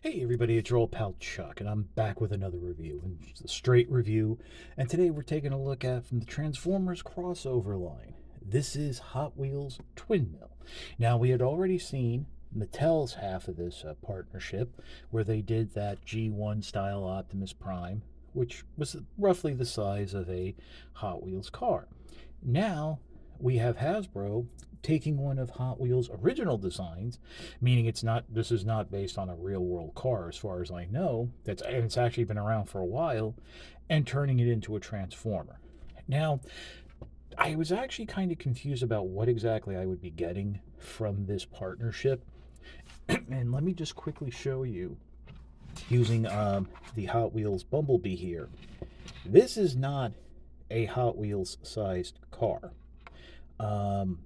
Hey everybody, it's your old pal Chuck, and I'm back with another review, and it's a straight review. And today we're taking a look at from the Transformers crossover line. This is Hot Wheels Twin Mill. Now we had already seen Mattel's half of this partnership, where they did that G1 style Optimus Prime, which was roughly the size of a Hot Wheels car. Now we have Hasbro taking one of Hot Wheels' original designs, meaning this is not based on a real world car as far as I know. And it's actually been around for a while, and turning it into a transformer. Now, I was actually kind of confused about what exactly I would be getting from this partnership. And let me just quickly show you using the Hot Wheels Bumblebee here. This is not a Hot Wheels sized car. Um,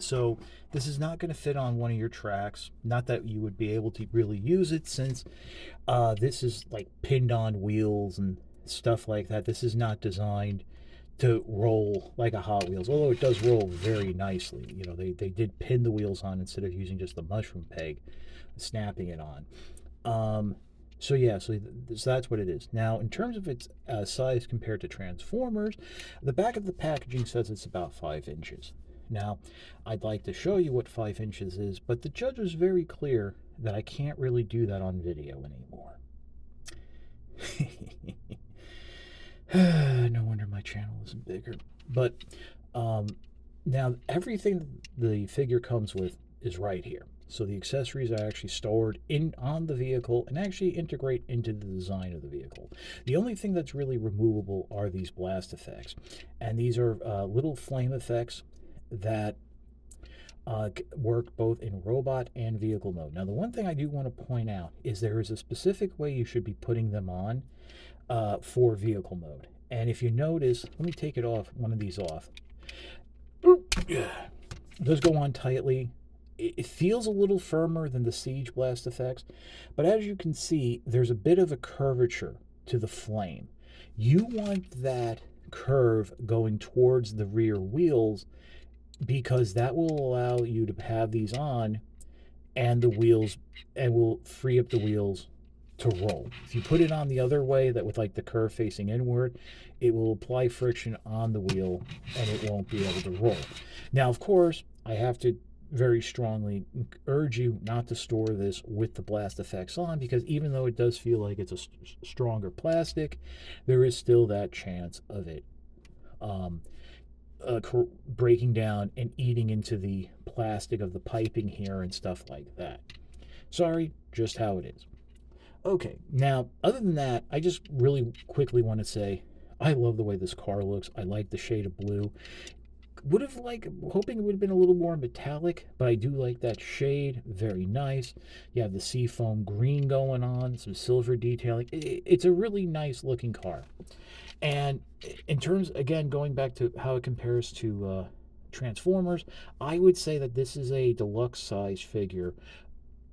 so this is not going to fit on one of your tracks. Not that you would be able to really use it, since this is like pinned on wheels and stuff like that. This is not designed to roll like a Hot Wheels, although it does roll very nicely. They did pin the wheels on instead of using just the mushroom peg, snapping it on. So yeah, so that's what it is. Now, in terms of its size compared to Transformers, the back of the packaging says it's about 5 inches. Now, I'd like to show you what 5 inches is, but the judge was very clear that I can't really do that on video anymore. No wonder my channel isn't bigger. But now everything the figure comes with is right here. So the accessories are actually stored on the vehicle and actually integrate into the design of the vehicle. The only thing that's really removable are these blast effects, and these are little flame effects that work both in robot and vehicle mode. Now, the one thing I do want to point out is there is a specific way you should be putting them on for vehicle mode. And if you notice, let me take one of these off. It does go on tightly. It feels a little firmer than the Siege blast effects, but as you can see, there's a bit of a curvature to the flame. You want that curve going towards the rear wheels, because that will allow you to have these on and the wheels, and will free up the wheels to roll. If you put it on the other way, that with like the curve facing inward, it will apply friction on the wheel and it won't be able to roll. Now, of course, I have to very strongly urge you not to store this with the blast effects on, because even though it does feel like it's a stronger plastic, there is still that chance of it breaking down and eating into the plastic of the piping here and stuff like that. Sorry, just how it is. Okay, now, other than that, I just really quickly want to say I love the way this car looks. I like the shade of blue. Would have hoping it would have been a little more metallic, but I do like that shade. Very nice. You have the seafoam green going on, some silver detailing. It's a really nice looking car. And in terms, again, going back to how it compares to Transformers, I would say that this is a deluxe size figure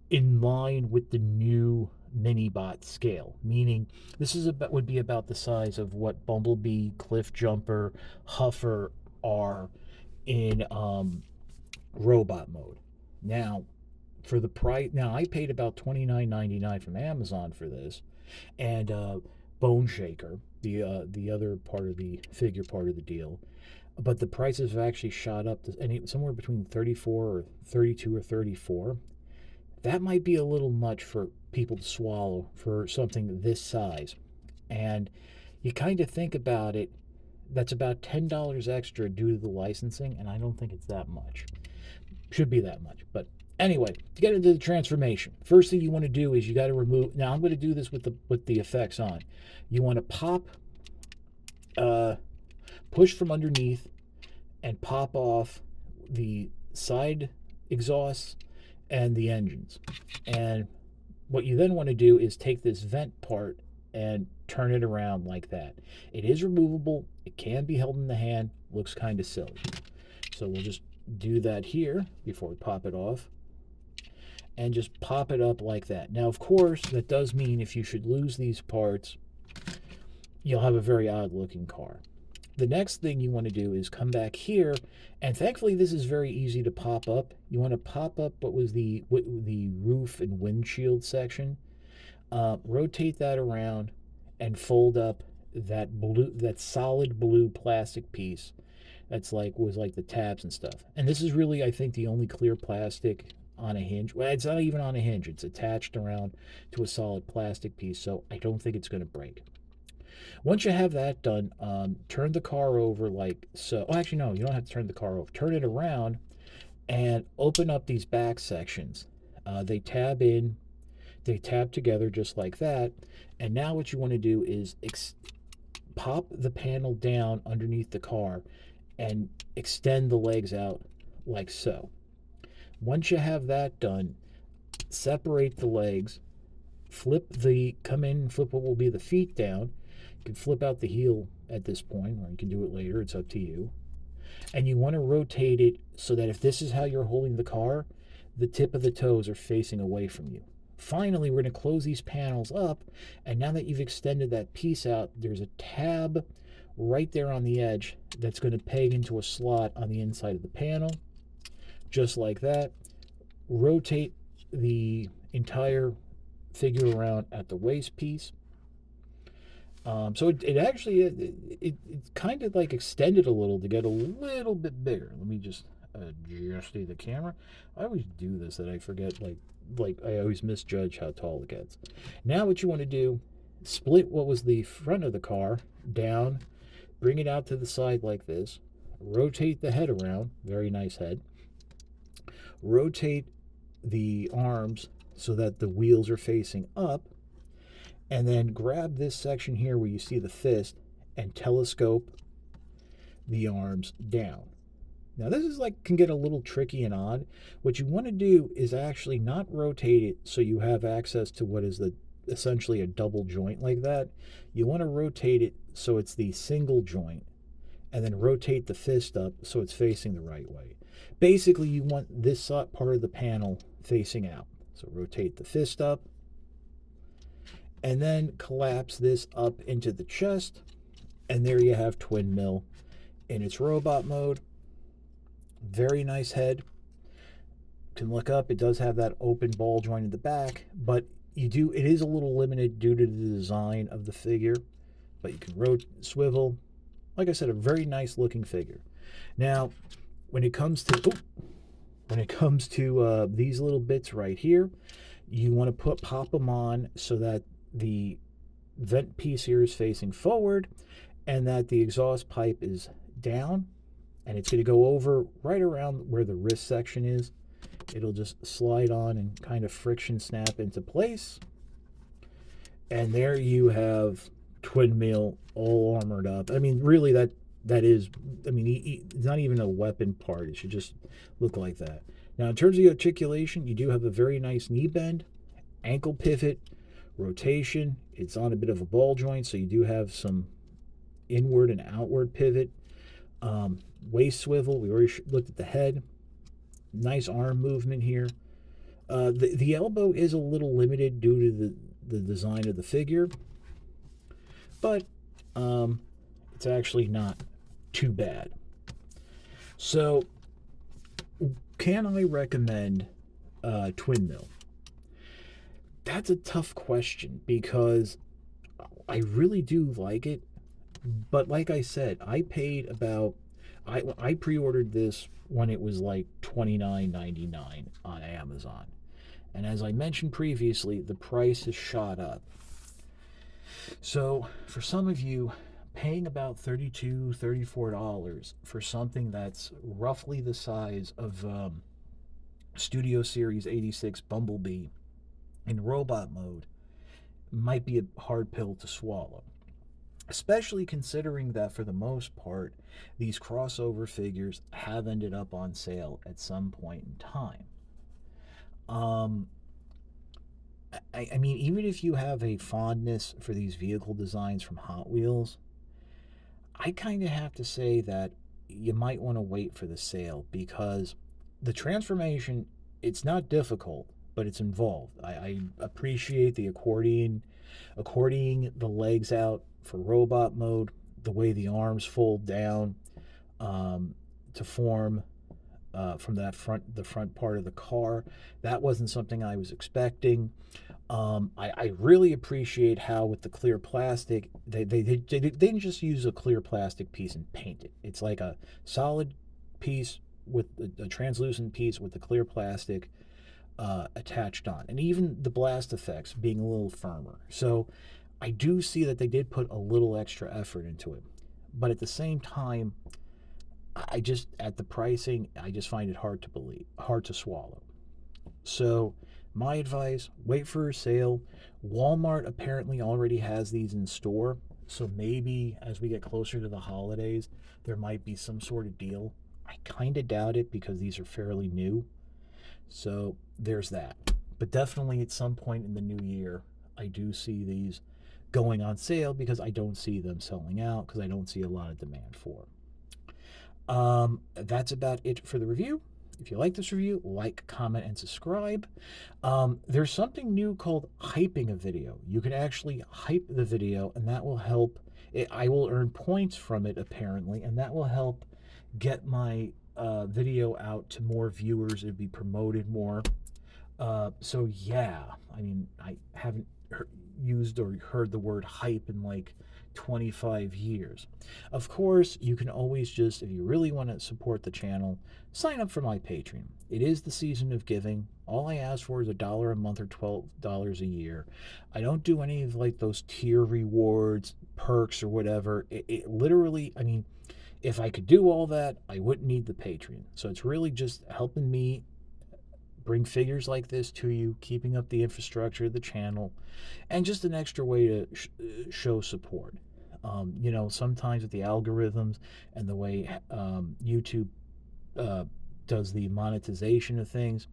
in line with the new Minibot scale, meaning this would be about the size of what Bumblebee, Cliff Jumper, Huffer are in robot mode. Now, for the price, now I paid about $29.99 from Amazon for this, and Bone Shaker, the other part of the figure part of the deal. But the prices have actually shot up to somewhere between 34 or 32 or 34. That might be a little much for people to swallow for something this size. And you kind of think about it, that's about $10 extra due to the licensing, and I don't think it's that much. Should be that much. But anyway, to get into the transformation, first thing you want to do is you got to remove. Now I'm going to do this with the effects on. You want to push from underneath and pop off the side exhausts and the engines. And what you then want to do is take this vent part and turn it around like that. It is removable. It can be held in the hand. Looks kind of silly. So we'll just do that here before we pop it off. And just pop it up like that. Now, of course, that does mean if you should lose these parts, you'll have a very odd looking car. the next thing you want to do is come back here, and thankfully this is very easy to pop up. You want to pop up what was the roof and windshield section. Rotate that around and fold up that solid blue plastic piece that's was like the tabs and stuff. And this is really, I think, the only clear plastic on a hinge. Well, it's not even on a hinge. It's attached around to a solid plastic piece, so I don't think it's going to break. Once you have that done, turn the car over like so. Oh, actually, no, you don't have to turn the car over. Turn it around and open up these back sections. They tab together just like that. And now what you want to do is pop the panel down underneath the car and extend the legs out like so. Once you have that done, separate the legs, come in and flip what will be the feet down. You can flip out the heel at this point, or you can do it later, it's up to you. And you want to rotate it so that if this is how you're holding the car, the tip of the toes are facing away from you. Finally, we're going to close these panels up, and now that you've extended that piece out, there's a tab right there on the edge that's going to peg into a slot on the inside of the panel, just like that. Rotate the entire figure around at the waist piece. So it actually kind of like extended a little to get a little bit bigger. Let me just adjust the camera. I always do this, that I forget, like I always misjudge how tall it gets. Now what you want to do, split what was the front of the car down, bring it out to the side like this, rotate the head around, very nice head, rotate the arms so that the wheels are facing up, and then grab this section here where you see the fist and telescope the arms down. Now this is can get a little tricky and odd. What you want to do is actually not rotate it so you have access to what is essentially a double joint like that. You want to rotate it so it's the single joint, and then rotate the fist up so it's facing the right way. Basically, you want this part of the panel facing out. So rotate the fist up, and then collapse this up into the chest, and there you have Twin Mill in its robot mode. Very nice head. You can look up, it does have that open ball joint in the back, but it is a little limited due to the design of the figure, but you can swivel. Like I said, a very nice looking figure. Now when it comes to these little bits right here, you want to pop them on so that the vent piece here is facing forward and that the exhaust pipe is down, and it's going to go over right around where the wrist section is. It'll just slide on and kind of friction snap into place, and there you have Twin Mill all armored up. I mean, really, that is, I mean, it's not even a weapon part. It should just look like that. Now in terms of the articulation, you do have a very nice knee bend, ankle pivot, rotation. It's on a bit of a ball joint, so you do have some inward and outward pivot. Waist swivel, we already looked at the head. Nice arm movement here. The elbow is a little limited due to the design of the figure, but it's actually not too bad. So can I recommend Twin Mill? That's a tough question because I really do like it, but like I said, I paid about, I pre-ordered this when it was like $29.99 on Amazon, and as I mentioned previously, the price has shot up. So for some of you, paying about $32, $34 for something that's roughly the size of Studio Series 86 Bumblebee in robot mode might be a hard pill to swallow, especially considering that for the most part these crossover figures have ended up on sale at some point in time. I mean, even if you have a fondness for these vehicle designs from Hot Wheels, I kind of have to say that you might want to wait for the sale, because the transformation, it's not difficult, but it's involved. I appreciate the accordioning the legs out for robot mode. the way the arms fold down to form from the front part of the car. That wasn't something I was expecting. I really appreciate how with the clear plastic, they didn't just use a clear plastic piece and paint it. It's like a solid piece with a translucent piece with the clear plastic attached on. And even the blast effects being a little firmer. So I do see that they did put a little extra effort into it. But at the same time, I just, at the pricing, I just find it hard to believe, hard to swallow. So, my advice, wait for a sale. Walmart apparently already has these in store. So maybe as we get closer to the holidays, there might be some sort of deal. I kind of doubt it because these are fairly new. So there's that. But definitely at some point in the new year, I do see these going on sale because I don't see them selling out because I don't see a lot of demand for them. That's about it for the review. If you like this review, like, comment, and subscribe. There's something new called hyping a video. You can actually hype the video, and that will help. I will earn points from it, apparently, and that will help get my video out to more viewers. It'd be promoted more. So, yeah, I mean, I haven't used or heard the word hype in like 25 years. Of course, you can always just, if you really want to support the channel, sign up for my Patreon. It is the season of giving. All I ask for is $1 a month or $12 a year. I don't do any of like those tier rewards, perks, or whatever. It literally, I mean, if I could do all that, I wouldn't need the Patreon. So it's really just helping me bring figures like this to you, keeping up the infrastructure of the channel, and just an extra way to show support. You know, sometimes with the algorithms and the way YouTube does the monetization of things,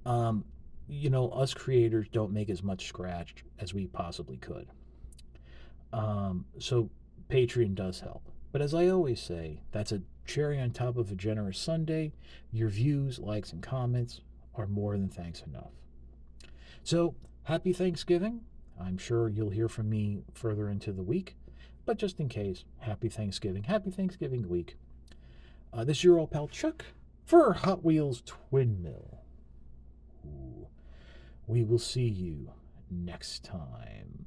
you know, us creators don't make as much scratch as we possibly could. So Patreon does help. But as I always say, that's a cherry on top of a generous Sunday. Your views, likes, and comments are more than thanks enough. So, happy Thanksgiving. I'm sure you'll hear from me further into the week, but just in case, happy Thanksgiving. Happy Thanksgiving week. This is your old pal Chuck for Hot Wheels Twin Mill. Ooh. We will see you next time.